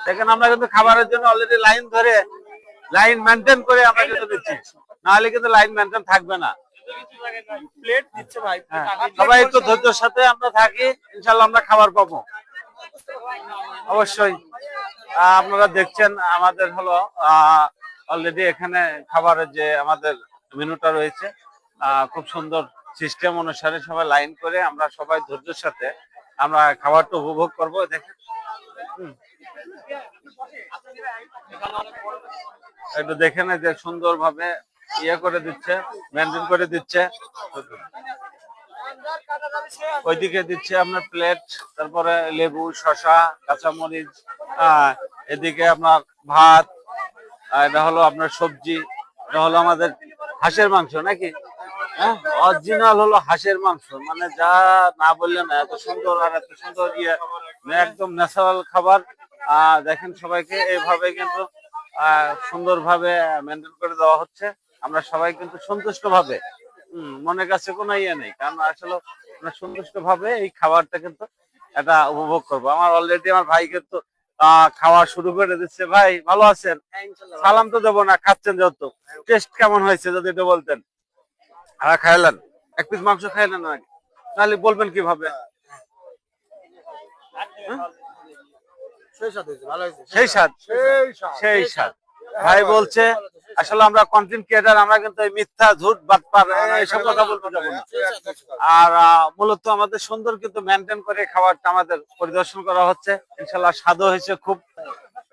দেখেন আমরা কিন্তু খাবারের জন্য অলরেডি লাইন মেনটেন করে আমরা কিন্তু দিচ্ছি, নাহলে কিন্তু লাইন মেনটেন থাকবে না। প্লেট দিচ্ছে ভাই। সবাই একটু ধৈর্যের সাথে আমরা থাকি, ইনশাল্লাহ আমরা খাবার পাবো অবশ্যই। আপনারা দেখছেন আমাদের হলো অলরেডি এখানে খাবারের যে আমাদের মেনুটা রয়েছে, খুব সুন্দর সিস্টেম অনুসারে সবাই লাইন করে আমরা সবাই ধৈর্যের সাথে আমরা খাবারটা উপভোগ করবো। দেখেন একটু দেখেন যে সুন্দর ভাবে ইয়ে করে দিচ্ছে, মেনটেন করে দিচ্ছে। ওইদিকে দিচ্ছে আপনার প্লেট, তারপরে লেবু, শসা, কাঁচামরিচ, এদিকে আপনার ভাত, এটা হলো আপনার সবজি, এটা হলো আমাদের হাঁসের মাংস নাকি, হ্যাঁ অরিজিনাল হলো হাঁসের মাংস, মানে যা না বললে না, এত সুন্দর আর এত সুন্দর ইয়ে, একদম ন্যাচারাল খাবার। দেখেন সবাইকে এইভাবে কিন্তু সুন্দরভাবে মেনটেন করে দেওয়া হচ্ছে। আমরা সবাই কিন্তু সন্তুষ্ট ভাবে, মনের কাছে কোনো ইয়ে নেই, কারণ আসলে আমরা সন্তুষ্ট ভাবে এই খাবারটা কিন্তু এটা উপভোগ করবো। আমার অলরেডি আমার ভাই কিন্তু খাওয়া শুরু করে দিচ্ছে। ভাই ভালো আছেন? সালাম তো দেবো না, খাচ্ছেন যেহেতু, টেস্ট কেমন হয়েছে যদি একটু বলতেন। খাইলেন এক পিস মাংস, খাইলেন নাকি? নাহলে বলবেন কিভাবে? সেই স্বাদ, সেই স্বাদ। ভাই বলছে আসলে আমরা কন্টেন্ট ক্রিয়েটার, আমরা কিন্তু মিথ্যা ঝুট বাটপার এইসব কথা বলতে যাবো না। আর মূলত আমাদের সুন্দর কিন্তু মেনটেন করে খাবারটা আমাদের পরিদর্শন করা হচ্ছে, ইনশাল্লাহ স্বাদও হয়েছে খুব।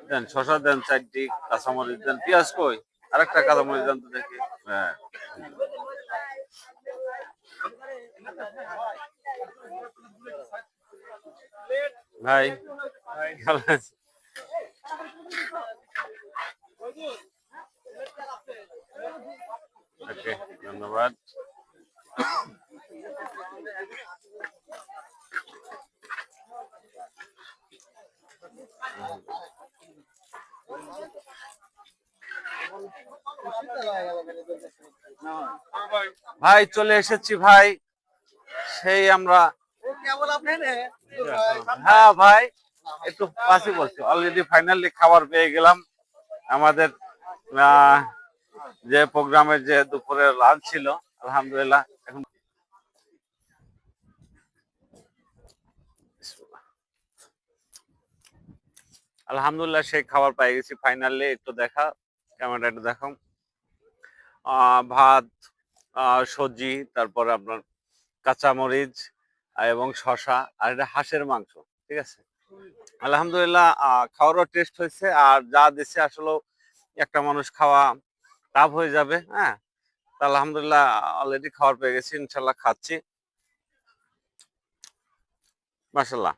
দেন শসা দেন, চারটি কাঁচামরিচ দেন, পেঁয়াজ কই, আরেকটা কাঁচামরিচ দেন তো দেখি। হ্যাঁ ভাই ভালো আছে? ওকে, ধন্যবাদ। ভাই চলে এসেছি ভাই, সেই আমরা, হ্যাঁ ভাই একটু পাশে বলছি, অলরেডি ফাইনালি খাবার পেয়ে গেলাম। আমাদের যে প্রোগ্রামের যে দুপুরের লাঞ্চ ছিল, আলহামদুলিল্লাহ এখন আলহামদুলিল্লাহ সেই খাবার পেয়ে গেছি ফাইনালি। একটু দেখা, ক্যামেরা একটু দেখাও। ভাত, সবজি, তারপরে আপনার কাঁচামরিচ এবং শসা, আর এটা হাঁসের মাংস, ঠিক আছে। আলহামদুলিল্লাহ খাওয়ারও টেস্ট হয়েছে, আর যা দিচ্ছে আসলে একটা মানুষ খাওয়া টাফ হয়ে যাবে। হ্যাঁ, আলহামদুলিল্লাহ অলরেডি খাবার পেয়ে গেছি, ইনশাল্লাহ খাচ্ছি, মাশাল্লাহ।